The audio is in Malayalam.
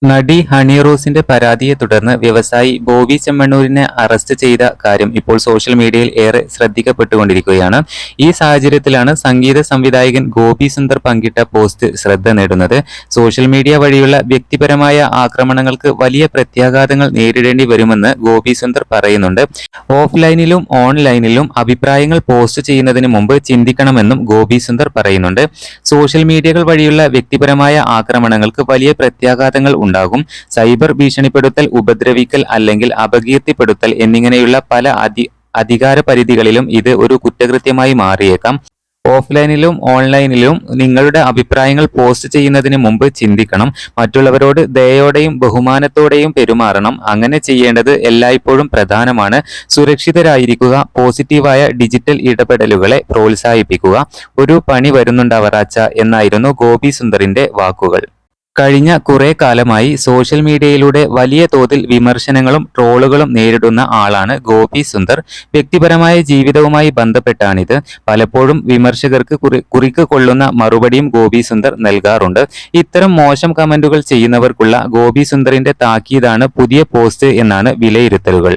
നടി ഹണി റോസിന്റെ പരാതിയെ തുടർന്ന് വ്യവസായി ബോബി ചെമ്മണ്ണൂരിനെ അറസ്റ്റ് ചെയ്ത കാര്യം ഇപ്പോൾ സോഷ്യൽ മീഡിയയിൽ ഏറെ ശ്രദ്ധിക്കപ്പെട്ടുകൊണ്ടിരിക്കുകയാണ്. ഈ സാഹചര്യത്തിലാണ് സംഗീത സംവിധായകൻ ഗോപി സുന്ദർ പങ്കിട്ട പോസ്റ്റ് ശ്രദ്ധ നേടുന്നത്. സോഷ്യൽ മീഡിയ വഴിയുള്ള വ്യക്തിപരമായ ആക്രമണങ്ങൾക്ക് വലിയ പ്രത്യാഘാതങ്ങൾ നേരിടേണ്ടി വരുമെന്ന് ഗോപി സുന്ദർ പറയുന്നുണ്ട്. ഓഫ്ലൈനിലും ഓൺലൈനിലും അഭിപ്രായങ്ങൾ പോസ്റ്റ് ചെയ്യുന്നതിന് മുമ്പ് ചിന്തിക്കണമെന്നും ഗോപി സുന്ദർ പറയുന്നുണ്ട്. സോഷ്യൽ മീഡിയകൾ വഴിയുള്ള വ്യക്തിപരമായ ആക്രമണങ്ങൾക്ക് വലിയ പ്രത്യാഘാതങ്ങൾ ഉണ്ടാകും. സൈബർ ഭീഷണിപ്പെടുത്തൽ, ഉപദ്രവിക്കൽ അല്ലെങ്കിൽ അപകീർത്തിപ്പെടുത്തൽ എന്നിങ്ങനെയുള്ള പല അധികാര പരിധികളിലും ഇത് ഒരു കുറ്റകൃത്യമായി മാറിയേക്കാം. ഓഫ്ലൈനിലും ഓൺലൈനിലും നിങ്ങളുടെ അഭിപ്രായങ്ങൾ പോസ്റ്റ് ചെയ്യുന്നതിന് മുമ്പ് ചിന്തിക്കണം. മറ്റുള്ളവരോട് ദയയോടെയും ബഹുമാനത്തോടെയും പെരുമാറണം. അങ്ങനെ ചെയ്യേണ്ടത് എല്ലായ്പ്പോഴും പ്രധാനമാണ്. സുരക്ഷിതരായിരിക്കുക. പോസിറ്റീവായ ഡിജിറ്റൽ ഇടപെടലുകളെ പ്രോത്സാഹിപ്പിക്കുക. ഒരു പണി വരുന്നുണ്ടവറാച്ച എന്നായിരുന്നു ഗോപി സുന്ദറിന്റെ വാക്കുകൾ. കഴിഞ്ഞ കുറെ കാലമായി സോഷ്യൽ മീഡിയയിലൂടെ വലിയ തോതിൽ വിമർശനങ്ങളും ട്രോളുകളും നേരിടുന്ന ആളാണ് ഗോപി സുന്ദർ. വ്യക്തിപരമായ ജീവിതവുമായി ബന്ധപ്പെട്ടാണിത്. പലപ്പോഴും വിമർശകർക്ക് കുറിക്ക് കൊള്ളുന്ന മറുപടിയും ഗോപി സുന്ദർ നൽകാറുണ്ട്. ഇത്തരം മോശം കമന്റുകൾ ചെയ്യുന്നവർക്കുള്ള ഗോപി സുന്ദറിന്റെ താക്കീതാണ് പുതിയ പോസ്റ്റ് എന്നാണ് വിലയിരുത്തലുകൾ.